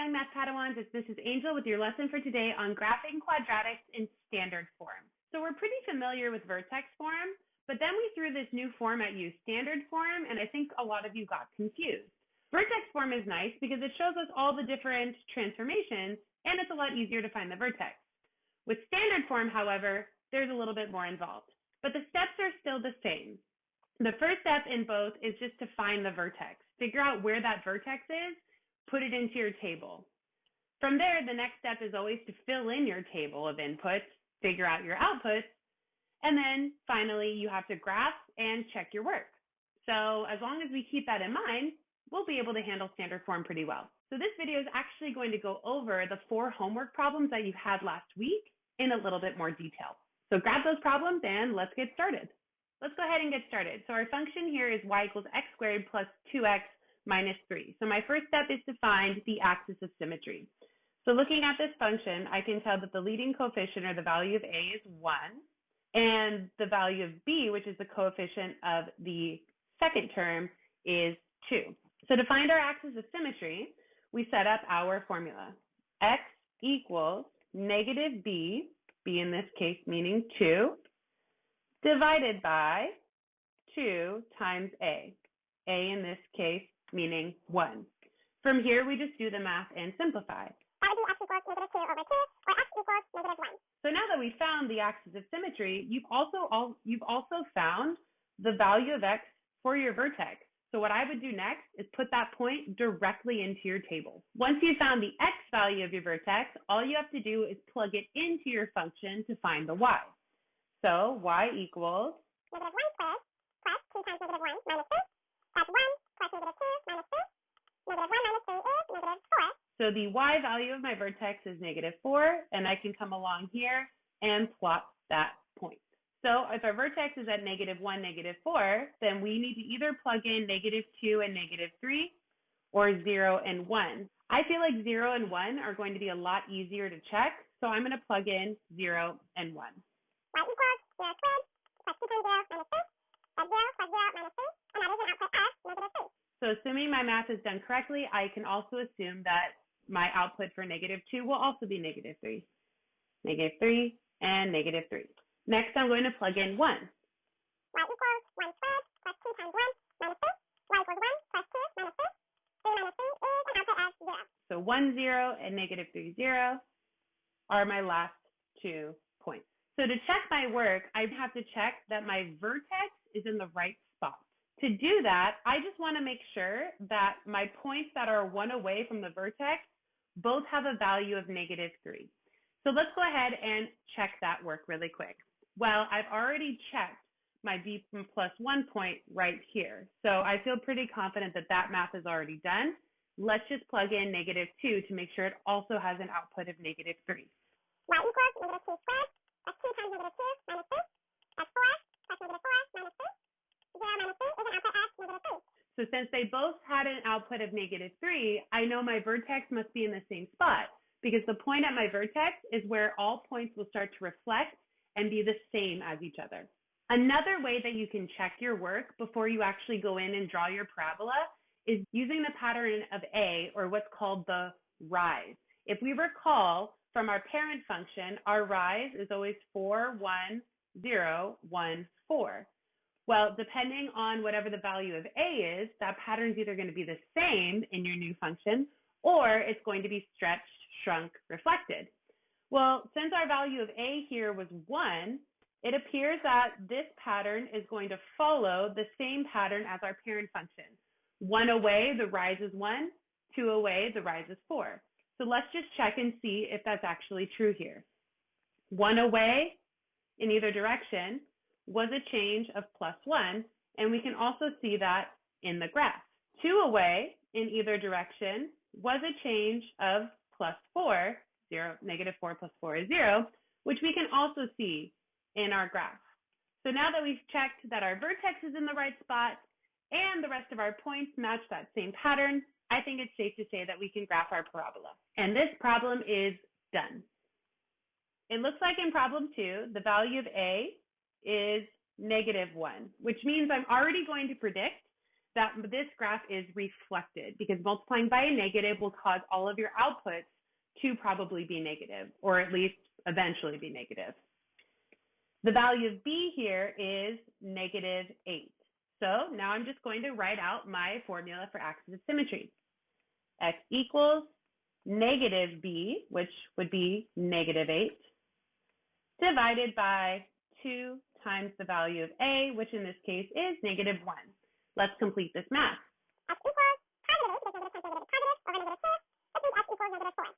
Hi, Math Padawans. This is Angel with your lesson for today on graphing quadratics in standard form. So we're pretty familiar with vertex form, but then we threw this new form at you, standard form, and I think a lot of you got confused. Vertex form is nice because it shows us all the different transformations, and it's a lot easier to find the vertex. With standard form, however, there's a little bit more involved, but the steps are still the same. The first step in both is just to find the vertex, figure out where that vertex is, put it into your table. From there, the next step is always to fill in your table of inputs, figure out your outputs, and then finally you have to graph and check your work. So as long as we keep that in mind, we'll be able to handle standard form pretty well. So this video is actually going to go over the 4 homework problems that you had last week in a little bit more detail. So grab those problems and let's get started. Let's go ahead and get started. So our function here is y equals x squared plus 2x minus 3. So my first step is to find the axis of symmetry. So looking at this function, I can tell that the leading coefficient, or the value of a, is 1, and the value of b, which is the coefficient of the second term, is 2. So to find our axis of symmetry, we set up our formula. X equals negative b in this case meaning 2, divided by 2 times a in this case meaning 1. From here, we just do the math and simplify. That would be x equals negative 2 over 2, or x equals negative 1. So now that we found the axis of symmetry, you've also found the value of x for your vertex. So what I would do next is put that point directly into your table. Once you've found the x value of your vertex, all you have to do is plug it into your function to find the y. So y equals negative 1 squared plus 2 times negative 1 minus 2. That's 1 plus negative 2 minus 2. Negative 1 minus 3 is negative 4. So the y value of my vertex is negative 4, and I can come along here and plot that point. So if our vertex is at negative 1, negative 4, then we need to either plug in negative 2 and negative 3, or 0 and 1. I feel like 0 and 1 are going to be a lot easier to check, so I'm going to plug in 0 and 1. Y equals 0 squared plus 2 times 0 minus 2. That's 0 plus 0 minus 3, and that is an output of negative 3. So assuming my math is done correctly, I can also assume that my output for negative 2 will also be negative 3. Negative 3 and negative 3. Next, I'm going to plug in 1. Y equals 1 squared plus 2 times 1 minus 2. Y equals 1 plus 2 minus 2. 3 minus 3 is an output of 0. So 1, 0 and negative 3, 0 are my last 2 points. So to check my work, I have to check that my vertex is in the right spot. To do that, I just want to make sure that my points that are 1 away from the vertex both have a value of negative 3. So let's go ahead and check that work really quick. Well, I've already checked my b plus 1 point right here. So I feel pretty confident that that math is already done. Let's just plug in negative 2 to make sure it also has an output of negative 3. Y equals negative 2 squared plus 2 times negative 2 minus 2. That's 4 plus negative 4 minus 2. 0 minus 3 is an output of negative 3. So since they both had an output of negative 3, I know my vertex must be in the same spot, because the point at my vertex is where all points will start to reflect and be the same as each other. Another way that you can check your work before you actually go in and draw your parabola is using the pattern of A, or what's called the rise. If we recall from our parent function, our rise is always 4, 1, 0, 1, 4. Well, depending on whatever the value of a is, that pattern is either going to be the same in your new function, or it's going to be stretched, shrunk, reflected. Well, since our value of a here was 1, it appears that this pattern is going to follow the same pattern as our parent function. 1 away, the rise is 1. 2 away, the rise is 4. So let's just check and see if that's actually true here. 1 away in either direction was a change of plus 1, and we can also see that in the graph. 2 away in either direction was a change of plus 4, negative 4 plus 4 is 0, which we can also see in our graph. So now that we've checked that our vertex is in the right spot and the rest of our points match that same pattern, I think it's safe to say that we can graph our parabola. And this problem is done. It looks like in problem 2, the value of a is negative 1, which means I'm already going to predict that this graph is reflected, because multiplying by a negative will cause all of your outputs to probably be negative, or at least eventually be negative. The value of b here is -8. So now I'm just going to write out my formula for axis of symmetry. X equals -b, which would be -8, divided by 2 times the value of a, which in this case is -1. Let's complete this math. X equals positive, because negative times negative is positive, over negative 2, which means X equals -4.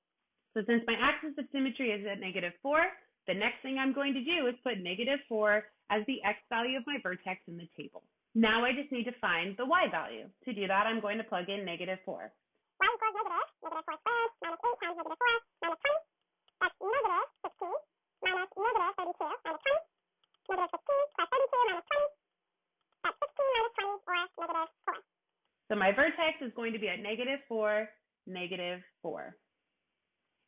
So since my axis of symmetry is at -4, the next thing I'm going to do is put -4 as the x value of my vertex in the table. Now I just need to find the y value. To do that, I'm going to plug in -4. Y equals -4 squared minus 8 times -4 minus 20. That's -16 minus -32 minus 20. -16 plus 32 minus 20. That's 16 minus 20, or -4. So my vertex is going to be at -4, -4.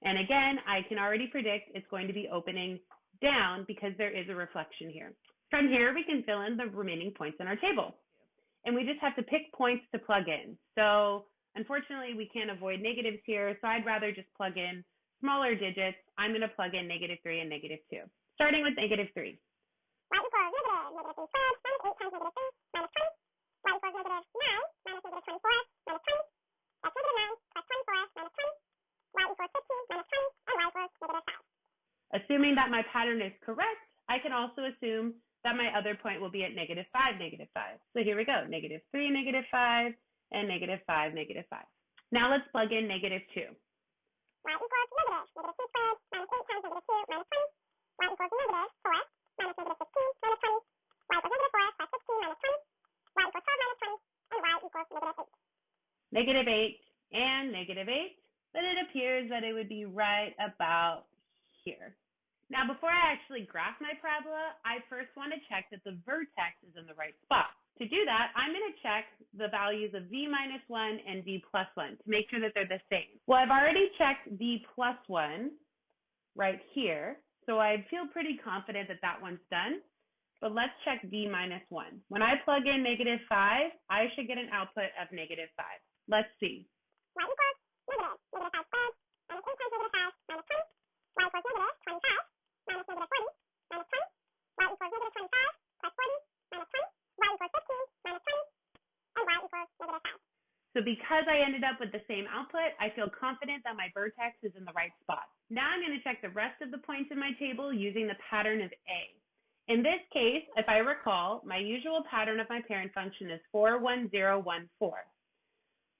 And again, I can already predict it's going to be opening down because there is a reflection here. From here, we can fill in the remaining points in our table. And we just have to pick points to plug in. So unfortunately, we can't avoid negatives here, so I'd rather just plug in smaller digits. I'm going to plug in -3 and -2, starting with -3. Y equals -3 squared minus 8 times -3 minus 20. Y equals -9 minus -24 minus 20. That's -9 plus 24 minus 20. Y equals 15 minus 20, and y equals -5. Assuming that my pattern is correct, I can also assume that my other point will be at -5, -5. So here we go, -3, -5, and -5, -5. Now let's plug in -2. Y equals -2 squared minus 8 times -2 minus 20. Y equals -4 minus -16 minus 20. Y equals -4 plus 16 minus 20. Y equals 12 minus 20, and y equals -8. -8 and -8, but it appears that it would be right about here. Now, before I actually graph my parabola, I first want to check that the vertex is in the right spot. To do that, I'm going to check the values of v-1 and v+1 to make sure that they're the same. Well, I've already checked v+1 right here, so I feel pretty confident that that one's done. But let's check v-1. When I plug in -5, I should get an output of -5. Let's see. Y equals -5 squared minus 8 times -5 minus 20. Y equals -25 minus -40 minus 20. Y equals -25 plus 40 minus 20. Y equals 15 minus 20, and y equals -5. So because I ended up with the same output, I feel confident that my vertex is in the right spot. Now I'm going to check the rest of the points in my table using the pattern of A. In this case, if I recall, my usual pattern of my parent function is 4, 1, 0, 1, 4.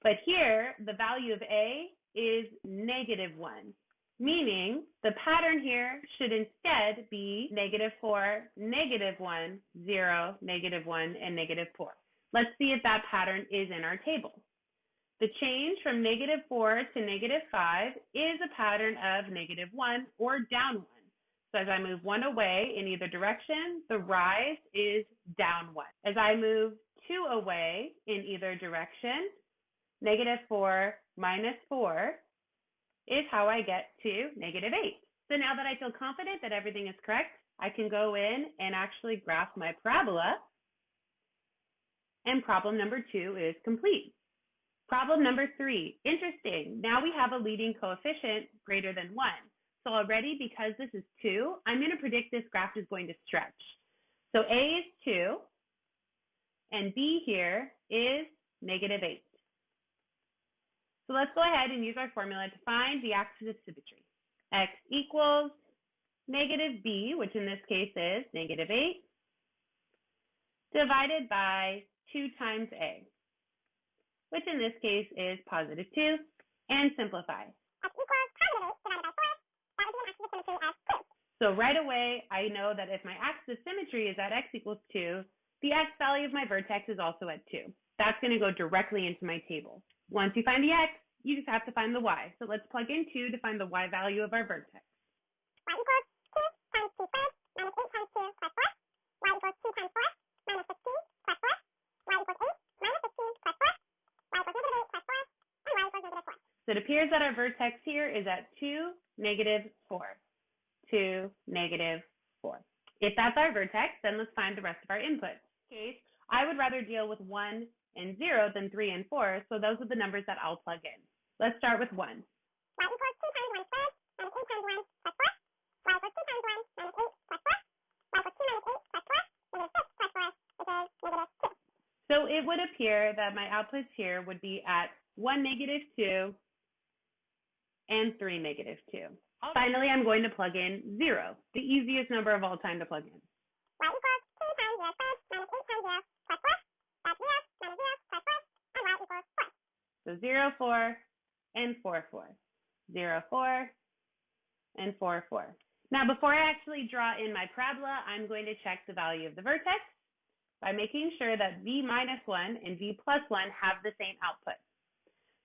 But here, the value of A is -1, meaning the pattern here should instead be -4, -1, 0, -1, and -4. Let's see if that pattern is in our table. The change from -4 to -5 is a pattern of -1 or down 1. So as I move 1 away in either direction, the rise is down 1. As I move 2 away in either direction, -4 minus 4 is how I get to -8. So now that I feel confident that everything is correct, I can go in and actually graph my parabola. And problem number 2 is complete. Problem number 3, interesting. Now we have a leading coefficient greater than 1. So already, because this is 2, I'm going to predict this graph is going to stretch. So A is 2, and B here is -8. So let's go ahead and use our formula to find the axis of symmetry. X equals -b, which in this case is -8, divided by 2 times A, which in this case is +2, and simplify. X equals +8 divided by 4. That would be an axis of symmetry of 2. So right away, I know that if my axis of symmetry is at x equals 2, the x value of my vertex is also at 2. That's going to go directly into my table. Once you find the x, you just have to find the y. So let's plug in 2 to find the y value of our vertex. Y equals 2 times 2 squared minus 8 times 2 plus 4. Y equals 2 times 4 minus 16 plus 4. Y equals 8 minus 16 plus 4. Y equals -8 plus 4, and y equals -4. So it appears that our vertex here is at 2, -4. 2, -4. If that's our vertex, then let's find the rest of our inputs. In this case, I would rather deal with 1 and 0 than 3 and 4, so those are the numbers that I'll plug in. Let's start with 1. Y equals 2 times 1 squared minus 8 times 1 plus 4. Y equals 2 times 1 minus 8 plus 4. Y equals 2 minus 8 plus 4. Negative 6 plus 4, which is negative 2. So it would appear that my outputs here would be at 1, negative 2, and 3, negative 2. Finally, I'm going to plug in 0, the easiest number of all time to plug in. Y equals 2 times 0 squared minus 8 times 0 plus 4. That's 0 minus 0 plus 4, and y equals 4. So 0, 4, and 4, 4. 0, 4, and 4, 4. Now, before I actually draw in my parabola, I'm going to check the value of the vertex by making sure that v minus 1 and v plus 1 have the same output.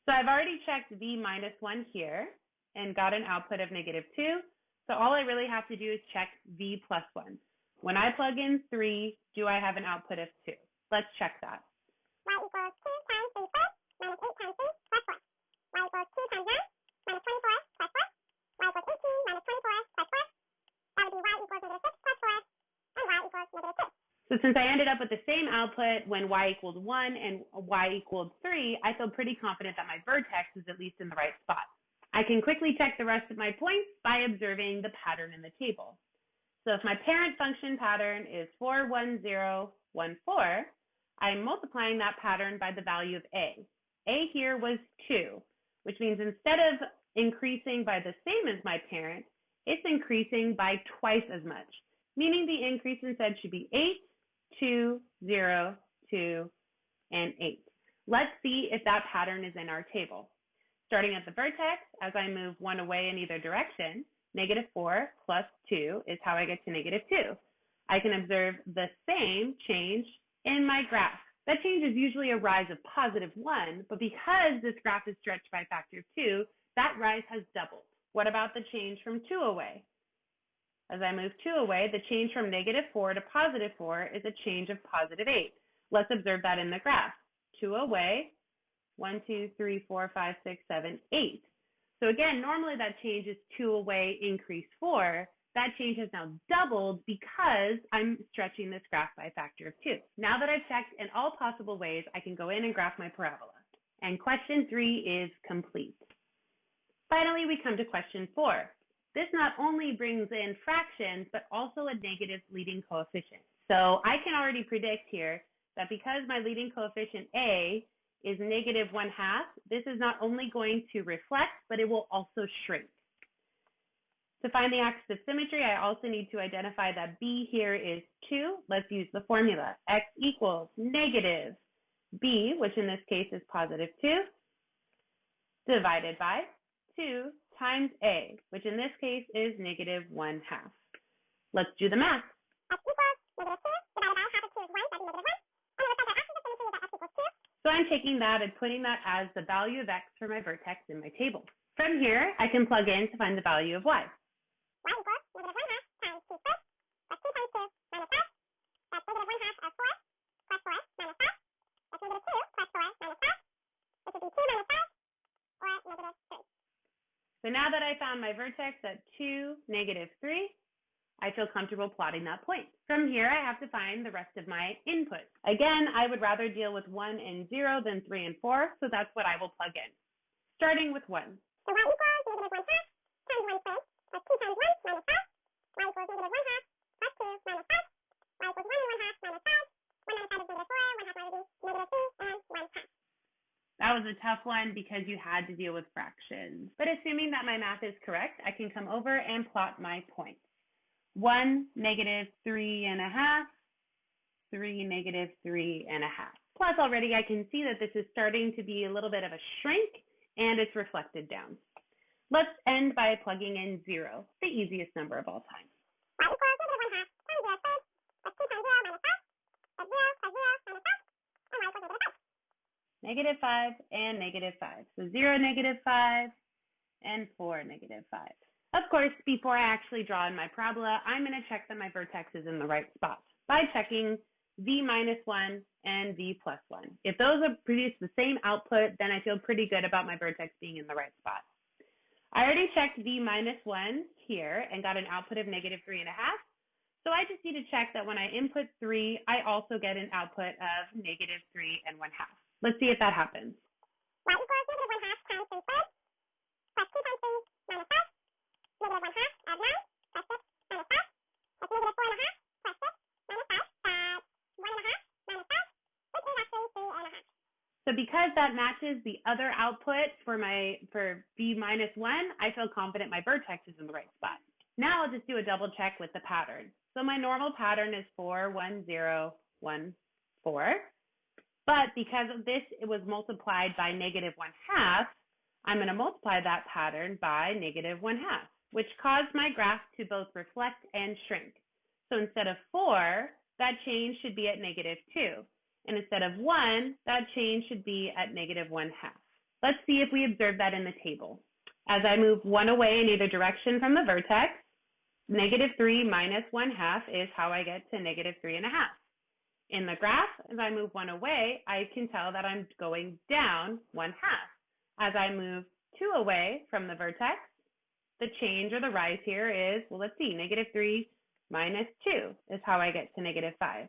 So I've already checked v minus 1 here and got an output of negative 2. So all I really have to do is check v plus 1. When I plug in 3, do I have an output of 2? Let's check that. Y equals 2 times 3 squared minus 8 times 3 plus 4. Y equals 2 times 0 minus 24 plus 4. Y equals 18 minus 24 plus 4. That would be y equals negative 6 plus 4, and y equals negative 2. So since I ended up with the same output when y equaled 1 and y equaled 3, I feel pretty confident that my vertex is at least in the right spot. I can quickly check the rest of my points by observing the pattern in the table. So if my parent function pattern is 4, 1, 0, 1, 4, I'm multiplying that pattern by the value of a. A here was 2, which means instead of increasing by the same as my parent, it's increasing by twice as much, meaning the increase instead should be 8, 2, 0, 2, and 8. Let's see if that pattern is in our table. Starting at the vertex, as I move 1 away in either direction, negative 4 plus 2 is how I get to negative 2. I can observe the same change in my graph. That change is usually a rise of positive 1, but because this graph is stretched by a factor of 2, that rise has doubled. What about the change from 2 away? As I move 2 away, the change from negative 4 to positive 4 is a change of positive 8. Let's observe that in the graph. 2 away, 1, 2, 3, 4, 5, 6, 7, 8. So again, normally that change is 2 away, increase 4. That change has now doubled because I'm stretching this graph by a factor of 2. Now that I've checked in all possible ways, I can go in and graph my parabola. And question 3 is complete. Finally, we come to question 4. This not only brings in fractions, but also a negative leading coefficient. So I can already predict here that because my leading coefficient A is negative 1/2, this is not only going to reflect, but it will also shrink. To find the axis of symmetry, I also need to identify that B here is 2. Let's use the formula. X equals negative B, which in this case is positive 2, divided by 2 times A, which in this case is negative 1/2. Let's do the math. X equals negative 2 divided by half of 2 is 1, that'd be negative 1. And it looks like our axis of symmetry is that x equals 2. So I'm taking that and putting that as the value of x for my vertex in my table. From here, I can plug in to find the value of y. Y equals negative 1/2 times 2 squared plus 2 times 2 minus 5. That's negative 1/2 of 4 plus 4 minus 5. That's negative 2 plus 4 minus 5, which would be 2 minus 5, or negative 3. So now that I found my vertex at 2, negative 3, I feel comfortable plotting that point. From here, I have to find the rest of my inputs. Again, I would rather deal with 1 and 0 than 3 and 4, so that's what I will plug in. Starting with 1. So y equals negative 1/2 times 1 squared plus 2 times 1 minus 5. Y equals negative 1/2 plus 2 minus 5. Y equals 1 and 1/2 minus 5. 1 minus 5 is negative 4, 1/2 y would be negative 3, and 1/2. That was a tough one because you had to deal with fractions. But assuming that my math is correct, I can come over and plot my points. 1, negative 3.5, 3, negative 3.5. Plus already I can see that this is starting to be a little bit of a shrink and it's reflected down. Let's end by plugging in 0, the easiest number of all time. Y equals negative 1/2 times 0 squared plus 2 times 0 minus 5. That's 0 plus 0 minus 5, and y equals negative 5. Negative 5 and negative 5. So 0, negative 5, and 4, negative 5. Of course, before I actually draw in my parabola, I'm going to check that my vertex is in the right spot by checking v minus 1 and v plus 1. If those produce the same output, then I feel pretty good about my vertex being in the right spot. I already checked v minus 1 here and got an output of negative 3.5. So So I just need to check that when I input 3, I also get an output of negative 3 and 1/2. Let's see if that happens. Y equals negative 1/2 times 3 squared, plus 2 times 3 minus 5, negative 1/2 add 9, plus 6 minus 5, that's negative 4.5, plus 6 minus 5, that's 1.5 minus 5, which is actually 3.5. So because that matches the other output for b minus 1, I feel confident my vertex is in the right spot. Now I'll just do a double check with the pattern. So my normal pattern is 4, 1, 0, 1, 4. But because of this, it was multiplied by negative 1/2, I'm going to multiply that pattern by negative 1/2, which caused my graph to both reflect and shrink. So instead of 4, that change should be at negative 2. And instead of 1, that change should be at negative 1/2. Let's see if we observe that in the table. As I move 1 away in either direction from the vertex, negative 3 minus 1/2 is how I get to negative 3.5. In the graph, as I move 1 away, I can tell that I'm going down 1/2. As I move 2 away from the vertex, the change or the rise here is, well, let's see, negative 3 minus 2 is how I get to negative 5.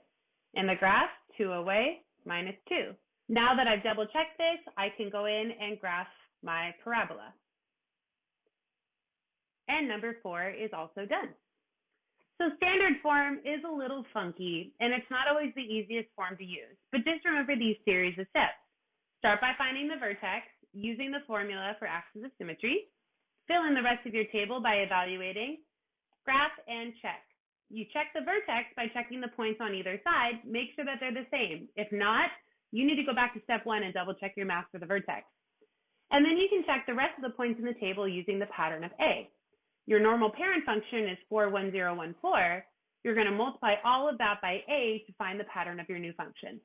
In the graph, 2 away minus 2. Now that I've double checked this, I can go in and graph my parabola. And number 4 is also done. So standard form is a little funky, and it's not always the easiest form to use, but just remember these series of steps. Start by finding the vertex, using the formula for axis of symmetry, fill in the rest of your table by evaluating, graph, and check. You check the vertex by checking the points on either side, make sure that they're the same. If not, you need to go back to step 1 and double check your math for the vertex. And then you can check the rest of the points in the table using the pattern of A. Your normal parent function is 4, 1, 0, 1, 4. You're going to multiply all of that by A to find the pattern of your new function.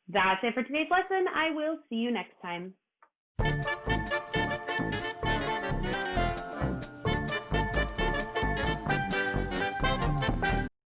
That's it for today's lesson. I will see you next time.